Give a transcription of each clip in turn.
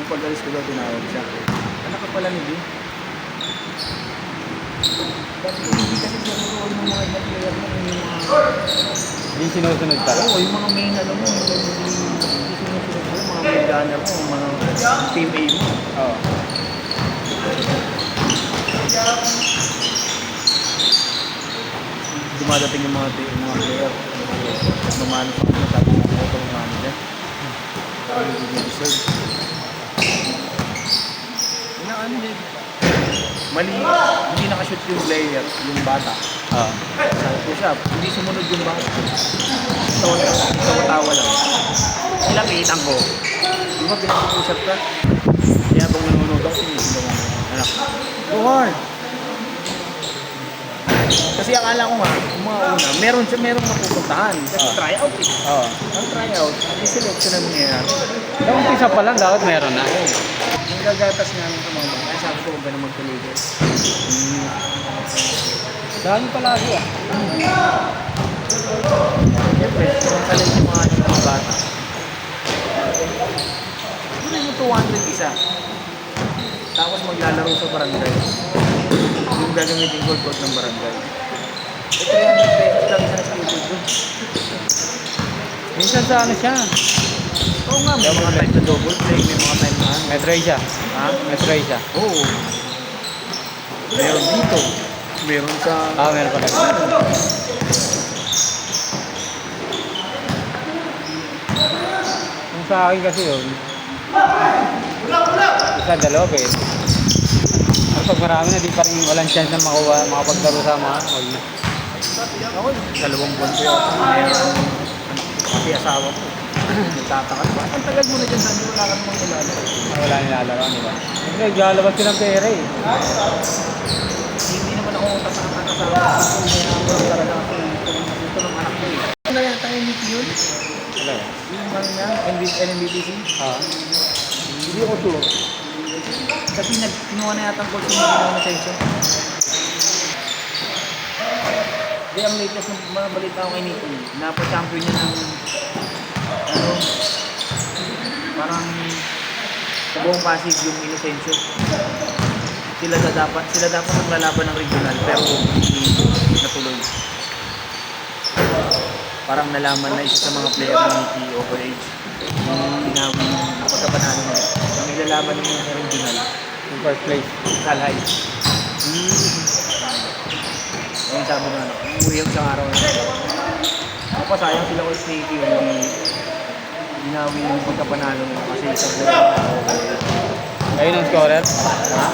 pag-alis ko daw tinawag siya. Anak ka pala ni B. Dati hindi kasi siguro yung mga ibang player mo, yung mga... Hindi sinusunod pala. Oo, yung mga main ano mo, hindi sinusunod mo, mga mag-gunner mo, mga team A mo. Oo. Dumadating yung mga player. Mamano sa kanila, sabi mo ito ang manager. Sabi mo hindi deserve. Yun ang ano din. Mali, hindi nakashoot yung player, yung bata. Oo. Sabi ko siya, hindi sumunod yung bata. Tawa lang. Nilapitan ko. Di ba pinag-usap ka? Kaya pag nanonood ako, sinisin ko anak. Go hard! Kasi akala ko nga, yung mga una, merong mapupuntahan. Kasi tryout eh. Oo. Ang tryout, may selection na nangyayari. Sa umpisa pa lang, dapat meron na. Ang gagatas nga ng mga mga, kaya sabi ko huwag ka na magtuligay. Dami palagi ah. Siyempre, kung talent yung mga bata. Hindi mo 200 isa. Tapos maglalaro sa barangay. Yung gagamitin gold court ng barangay. Eh, 300 pesos lang isa sa YouTube doon. Minsan sa ano siya. Oo nga, may mga time na double play, may mga time na ano. May try siya. Ha? May try siya. Oo. Meron dito. Meron sa... Meron pala. Kung sa akin kasi yun, isa, dalawa ba eh. Ang pag marami na, di pa rin walang chance na makapaglaro sa mga huwag na. Ako, 2 buwan ko yata. Mayroon pati asawa ko. Nagtataka ba? Ang tagal mo na dyan, sabi wala ka namang nilalaro. Wala nilalaro, di ba? Siyempre, naglalabas ko ng pera eh. Hindi naman ako tatakasan asawa ko. Mayroon talaga ako ito ng anak ko eh. Ano na yata yung MVP yun? Wala eh. Yung ano niya, NBTC? Hindi ako sure. Kasi kinuha na yata ang coach yung ginawa na sensyo. Hindi, ang latest ng mga balita ko kay Nico, napa-champion niya ng ano, parang sa buong Pasig yung Inocencio. Sila dapat maglalaban ng regional pero hindi natuloy. Parang nalaman na isa sa mga player ng Nicky overage. Sinabi yung pagkapanalo niya. Yung nilalaban niya ng regional. Yung first place. Kalhay. Yung sabi nga, umuwi yung isang araw na. Ako pa sayang sila ko Nicky yung ginawi yung pagkapanalo niya kasi isa po Ayun ang scorer? ha?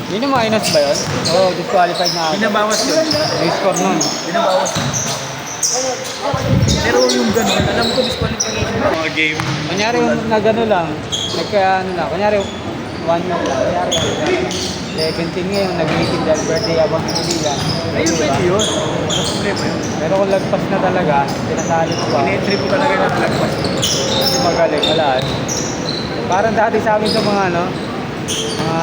Hindi na minus ba yun? Oo, disqualified na ako. Binabawas yun. Yung score nun. Binabawas. Pero yung gano'n, alam ko disqualification ng mga game. Kunyari yung nagano lang, nagka-ano lang, kunyari 1 month lang, kunyari 17 ngayon, nag-18 dahil birthday abang Manila. Ayun, pwede yun. Ano problema yun? Pero kung lagpas na talaga, pinasali mo pa. In-entry mo talaga na talagpas. Hindi magaling, wala. Parang dati sa amin sa mga ano, mga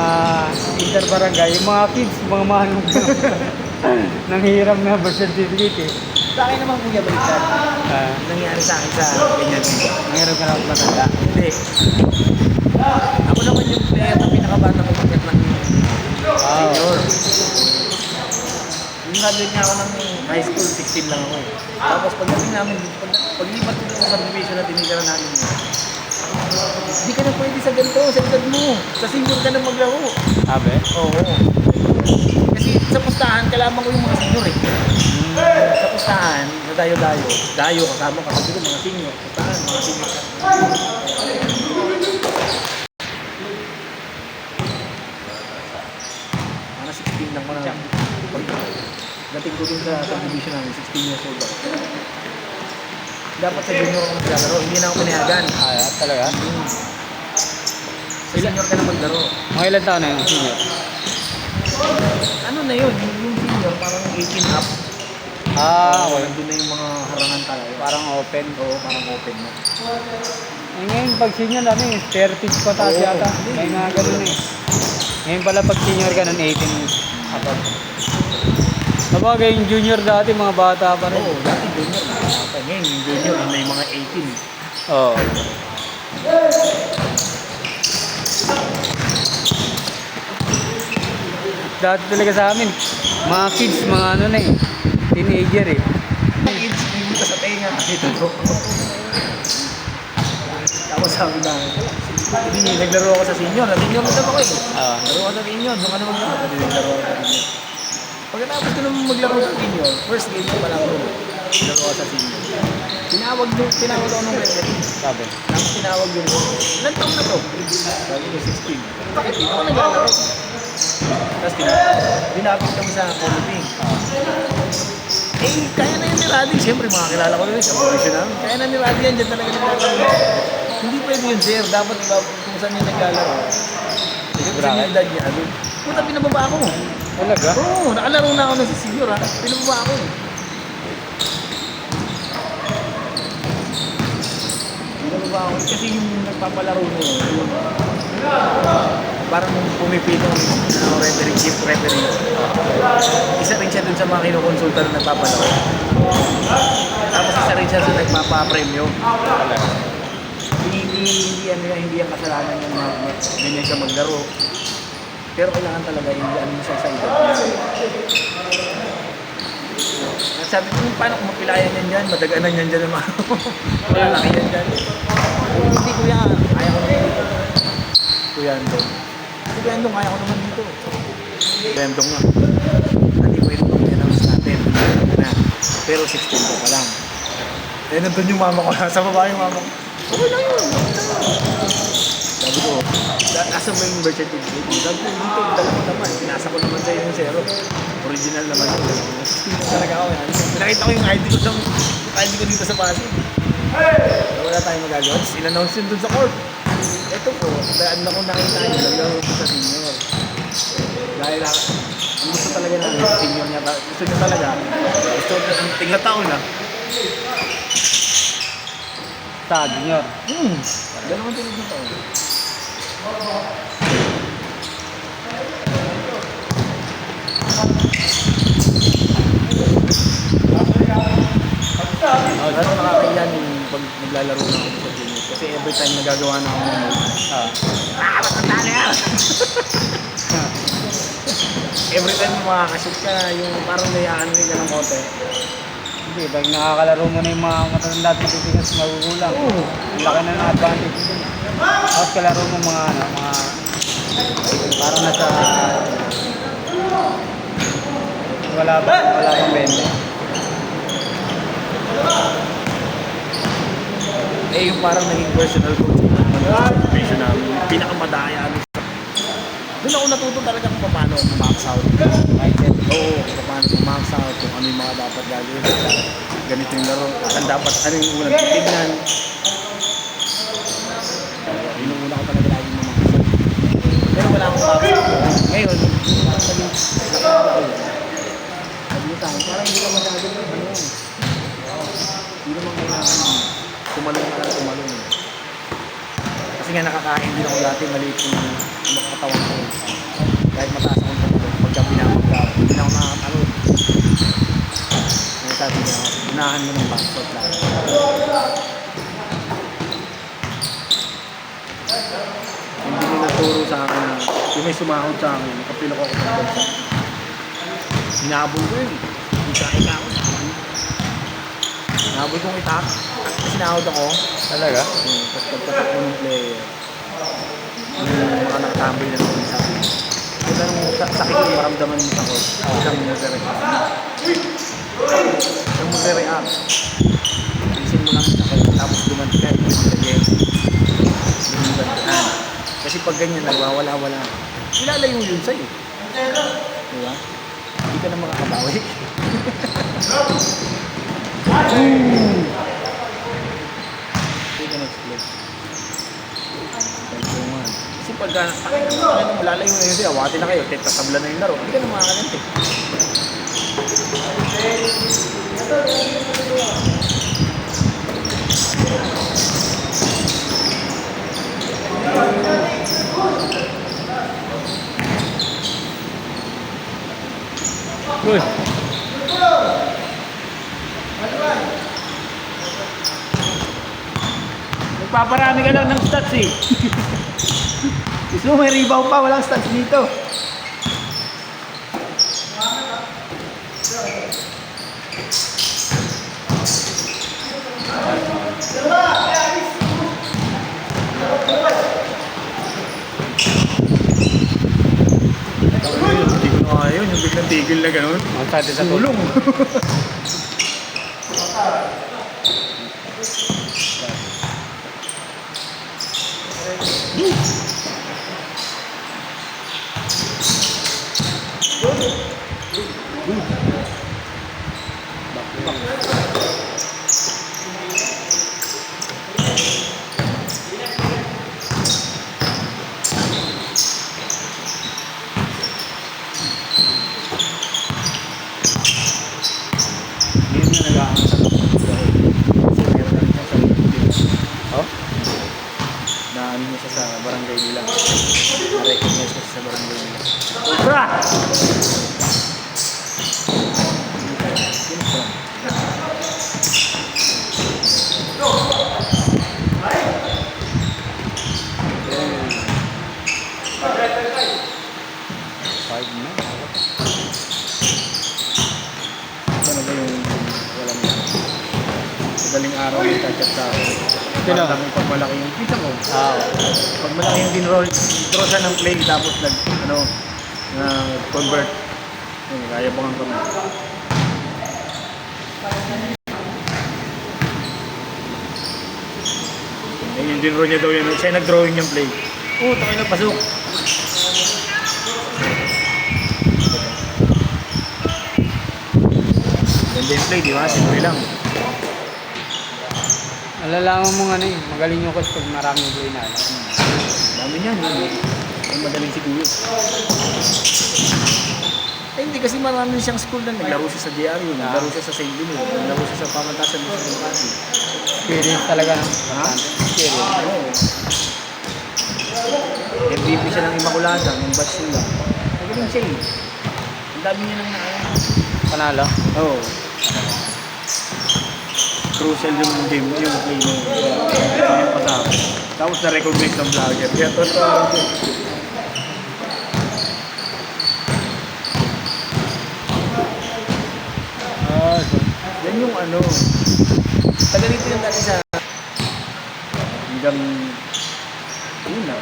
interbarangay, yung mga kids, mga manong nanghihiram na birth certificate eh. Sa akin naman kuya baliktad. Nangyari sa akin sa ganyan. Nanghihiram ka na matanda. Hindi. Ako naman yung player na pinakabata ko pagkat ng senior. Yung graduate nga ako ng high school, 16 lang ako eh. Tapos pagdating namin, paglipat ko sa subdivision na tinitira namin yun, hindi ka na pwede sa ganito, sa edad mo. Sa senior ka na maglaro. Sabi? Oo. Kasi sa pustahan, kalaban ko yung mga senior eh. Sa pustahan, sa dayo-dayo. Dayo, kasama ka. Sabi ko mga senior. Pustahan, mga senior. Mga 16 lang ko na. Dating ko dun sa subdivision namin, 16 years old ako. Dapat sa junior ako maglalaro, hindi na ako pinayagan. Talaga? Sa senior ka na maglaro. Mga ilan taon na yung senior? Ano na yun, yung senior parang 18 up. Okay. Nandun na yung mga harangan talaga. Parang open. Oo, parang open na. Eh, ngayon, pag senior namin, 30 pataas Oo. yata. May mga ganun eh. Ngayon pala pag senior ka nun, 18 above. Sabagay, yung junior dati, mga bata pa rin. Oo, dati junior. Ngayon, yung junior, yun na yung mga 18. Oo. Dati talaga sa amin, mga kids, mga ano na eh, teenager eh. Kids, hindi ka sa tenga. Ito to. Tapos sabi na, hindi, naglaro ako sa senior. Sa senior na ako eh. Laro ako sa senior. Doon ka na maglaro. Hindi, naglaro ako sa senior. Pagkatapos ko naman maglaro sa senior, first game ko pa lang ako. Naglaro ako sa senior. Tinawag ako ng referee. Sabi. Tapos tinawag yung, ilan taon na to? Sabi ko, 16. Bakit dito ako naglalaro? Tapos dinapit kami sa committee. Eh, kaya na yun ni Raddy. Siyempre, makakilala ko rin sa professional. Kaya na ni Raddy yan, dyan talaga naglalaro. Hindi pwede yun, sir. Dapat kung saan yung naglalaro. Kasi yung edad niya, puta, pinababa ako. Talaga? Oo, nakalaro na ako na sa senior, ha. Pinababa ako. Pinababa ako. Kasi yung nagpapalaro na yun, parang pumipito ng referee, chief referee. Isa rin siya dun sa mga kinukonsulta na nagpapalaro. Tapos isa rin siya sa nagpapapremyo. Hindi ang kasalanan niya na ganyan siya maglaro. Pero kailangan talaga ano siya sa edad niya. At sabi ko, paano kung mapilayan yan dyan? Madaganan yan dyan naman. Malalaki yan dyan. Hindi kuya, ayaw ko naman dito. Kuya Andong. Kuya Andong, ayaw ko naman dito. Kuya Andong nga. Hindi pwede kong i-announce natin. Pero 16 ko pa lang. Eh, nandun yung mama ko. Nasa baba yung mama ko. Okay lang yun. Sabi ko, nasa ba yung birth certificate? Sabi ko, dito, dala ko naman. Pinasa ko naman sa'yo yung zero. Original naman yun. Talaga ako yan. Pinakita ko yung ID ko dito sa Pasig. Wala tayong magagawa. In-announce yun dun sa court. Ito po, dahil ako nakita nyo, naglaro ko sa senior. Dahil ang gusto talaga namin, senior niya, gusto niya talaga. Gusto niya, tigla-taon na. Sa junior. Dalawang tulog na taon. Lalo nakakahiyan yung pag naglalaro na ako sa junior. Kasi every time nagagawa na ako ng move. Matanda na yan! Every time makakashoot ka, yung parang nayaan ka ng kote. Hindi, pag nakakalaro mo na yung mga matanda at matitigas magugulang. Ang laki na ng advantage din. Tapos kalaro mo mga ano, mga parang nasa wala bang bende. Eh, yung parang naging personal coach professional, pinakamadaya. Doon ako natuto talaga kung paano max out. Mindset. Oo, kung paano max out, kung ano yung mga dapat gagawin. Ganito yung laro. Ang dapat, ano yung unang titignan. Yun yung una ko talaga lagi max out. Pero wala akong max out. Ngayon, sabi ko sa akin, parang hindi ka magagawin. Ano yun? Hindi naman kailangan tumalong na lang tumalong. Kasi nga nakakain din ako dati, maliit yung makakatawan ko. Kahit mataas akong tumalong, pagka pinamagka, hindi na ako nakakatalon. Kaya sabi niya, unahan mo ng backshot lang. Hindi nila naturo sa akin na yung may sumahod sa akin, nakapilok ako sa bansa. Hinabol ko yun. Ika ako. Hinabol kong itak. Sinahod ako. Talaga? Tapos pagpatak mo ng player, yung mga nakatambay na naman sa akin. Ito nung sakit yung maramdaman mo sa court. Isang mag-react. Isang mag-react. Isin mo lang sa sakit. Tapos dumanti ka. Dumantihan. Kasi pag ganyan, nagwawala-wala. Ilalayo yun sa'yo. Diba? Hindi ka na makakabawi. Hindi ka nag-split. Kasi pagka lalayo na yun siya, awati na kayo, tatabla na yung laro. Hindi ka na makakalante. Uy! Nagpaparami ka lang ng stats eh. Gusto mo may rebound pa, walang stats dito. Hindi ko na kaya yun, yung biglang tigil na gano'n. Ang sati sa Tulong. Ngayon na nag-aangsa ng kasi meron lang siya sa Oh? na ano niya siya sa barangay nila. Na-recognize niya siya sa barangay nila. Sobra! Five na. Ano ba yung walang madaling araw yung touch-up sa akin? Sino? Parang pag malaki yung kita mo. Ah, Pag malaki yung dinroll, draw siya ng play tapos convert. Yun, kaya bangan ko na. Yung dinroll niya daw yun. Siya nag-drawing yung play. Oo, takay na pasok. Ganda yung play, di ba? Simple lang. alalaman mo ano magaling yung coach pag maraming play na. Dami niyan. Ang madaling siguro. Eh hindi kasi marami siyang school na naglaro siya sa JRU, naglaro siya sa St. Louis, naglaro siya sa Pamantasan mo sa Makati. Experience talaga, no? Ha? Experience. Oo. MVP siya ng Immaculada, ng batch nila. Magaling siya eh. Ang dami niya nang naayang. Panalo? Oo. Crucial yung game, yung play mo. Yung pasama. Tapos na-recognize ng vlogger. Kaya totoo ako. Yan yung ano. Taga dito yung dati sa hanggang una.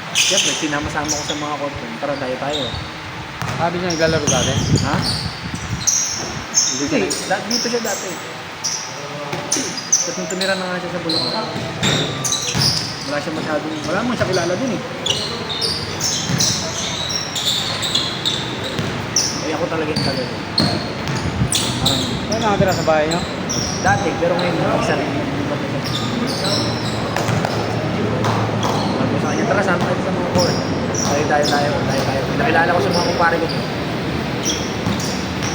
Siyempre, sinama-sama ko sa mga content. Tara, tayo. Sabi niya naglalaro dati. Ha? Hindi ka Hindi, na. dito siya dati. Tapos nung tumira na nga siya sa Bulacan. Wala siya masyadong, wala mo siya kilala dun eh. Ay ako talaga yung taga dun. Parang, Ano nakatira sa bahay niyo? dati, pero ngayon, isa rin. Sabi ko sa kanya, tara, sama tayo sa mga court. Tayo. Nakilala ko sa mga kumpare ko.